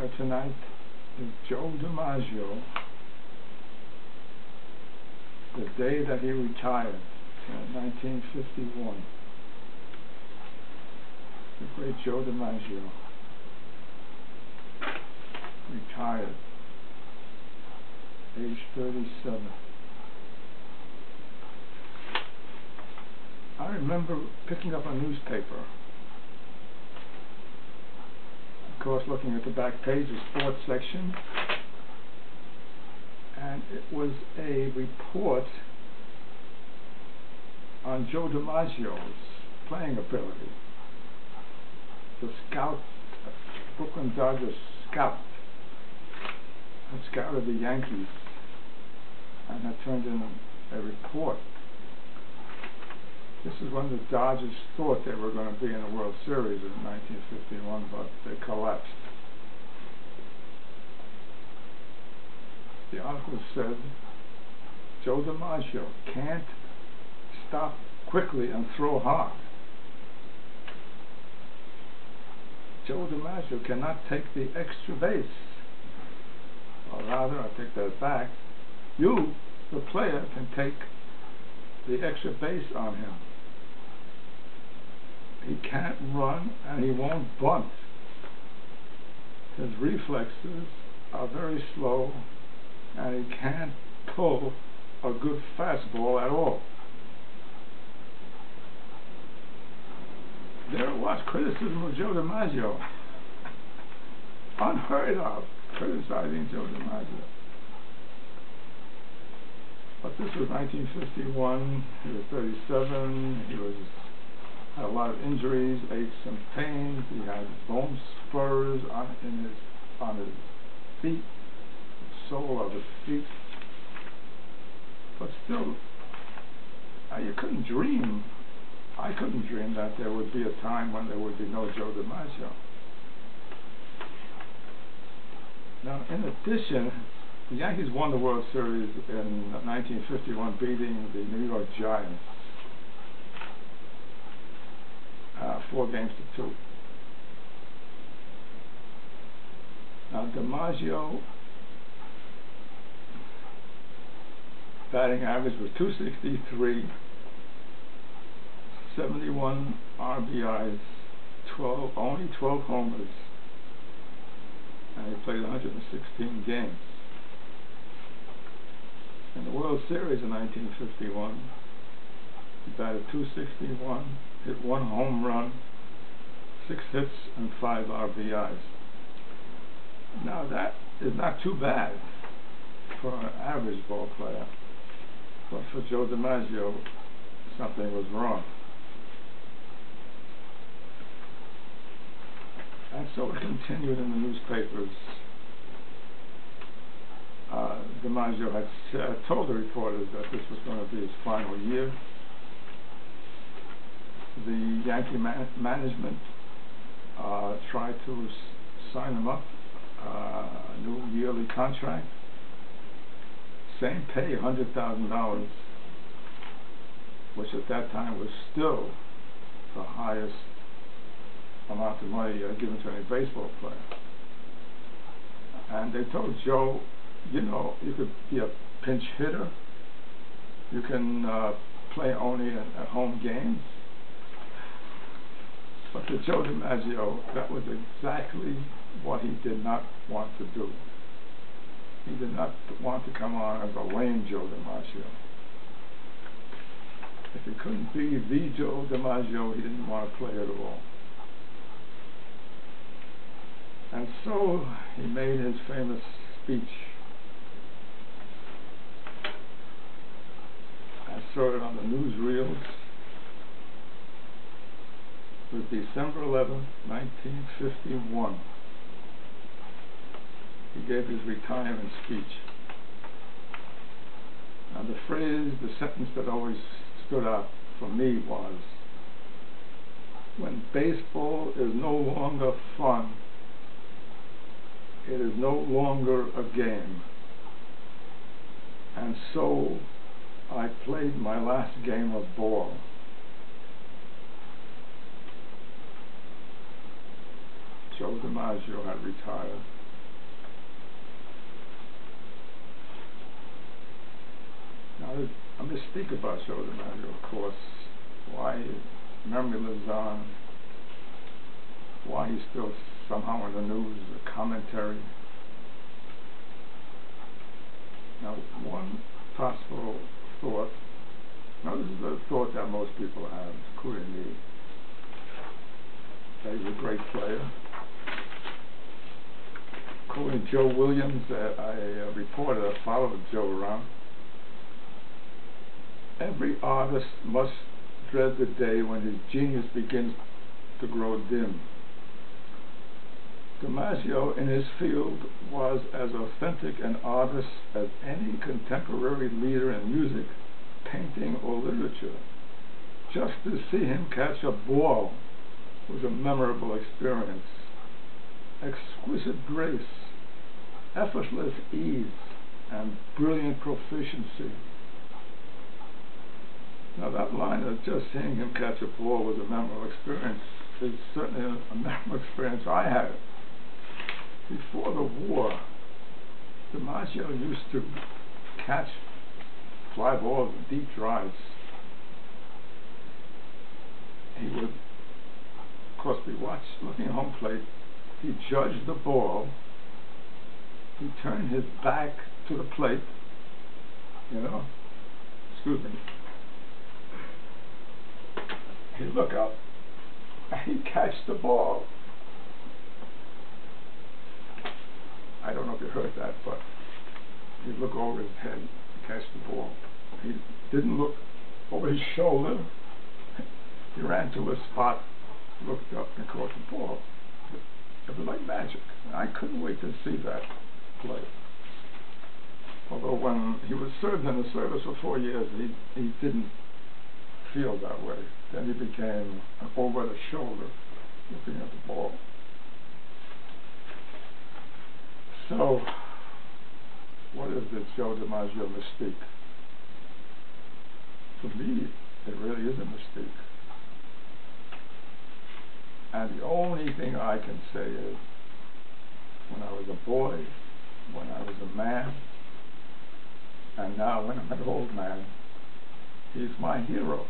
retire tonight is Joe DiMaggio. The day that he retired, 1951. The great Joe DiMaggio retired, age 37. I remember picking up a newspaper, of course looking at the back page, the sports section, and it was a report on Joe DiMaggio's playing ability. The scout, Brooklyn Dodgers scout, had scouted the Yankees and had turned in a report. This is when the Dodgers thought they were going to be in the World Series in 1951, but they collapsed. The article said, Joe DiMaggio can't stop quickly and throw hard. Joe DiMaggio cannot take the extra base. Or rather, I take that back. You, the player, can take the extra base on him. He can't run and he won't bunt. His reflexes are very slow and he can't pull a good fastball at all. There was criticism of Joe DiMaggio. Unheard of, criticizing Joe DiMaggio. But this was 1951, he was 37, he had a lot of injuries, aches and pains, he had bone spurs on his feet, the sole of his feet. But still, you couldn't dream, I couldn't dream that there would be a time when there would be no Joe DiMaggio. Now, in addition, the Yankees won the World Series in 1951, beating the New York Giants 4-2. Now, DiMaggio batting average was .263, 71 RBIs, only 12 homers, and he played 116 games. In the World Series in 1951, he batted .261, hit 1 home run, 6 hits, and 5 RBIs. Now that is not too bad for an average ball player, but for Joe DiMaggio, something was wrong. And so it continued in the newspapers. DiMaggio had told the reporters that this was going to be his final year. The Yankee management tried to sign him up, a new yearly contract, same pay, $100,000, which at that time was still the highest amount of money given to any baseball player. And they told Joe, you know, you could be a pinch hitter, you can play only at home games. But to Joe DiMaggio, that was exactly what he did not want to do. He did not want to come on as a lame Joe DiMaggio. If he couldn't be the Joe DiMaggio, he didn't want to play at all. And so he made his famous speech. I saw it on the newsreels. It was December 11, 1951. He gave his retirement speech. And the phrase, the sentence that always stood out for me was, when baseball is no longer fun, it is no longer a game. And so I played my last game of ball. Joe DiMaggio had retired. a mystique about Joe DiMaggio, of course. Why his memory lives on, why he's still somehow in the news, a commentary. Now, one possible thought, now this is a thought that most people have, including me, that he's a great player. According to Joe Williams, a reporter that followed Joe around, every artist must dread the day when his genius begins to grow dim. DiMaggio, in his field, was as authentic an artist as any contemporary leader in music, painting, or literature. Just to see him catch a ball was a memorable experience. Exquisite grace, effortless ease, and brilliant proficiency. Now that line of just seeing him catch a ball was a memorable experience is certainly a memorable experience I had. Before the war, DiMaggio used to catch fly balls in deep drives. He would, of course, be looking at home plate. He'd judge the ball. He'd turn his back to the plate, excuse me. He'd look up, and he'd catch the ball. I don't know if you heard that, but he'd look over his head and catch the ball. He didn't look over his shoulder. He ran to a spot, looked up, and caught the ball. It was like magic. I couldn't wait to see that play. Although when he was served in the service for 4 years, he didn't feel that way. Then he became over the shoulder, looking at the ball. So, what is the Joe DiMaggio mystique? For me, it really is a mystique. And the only thing I can say is, when I was a boy, when I was a man, and now when I'm an old man, he's my hero.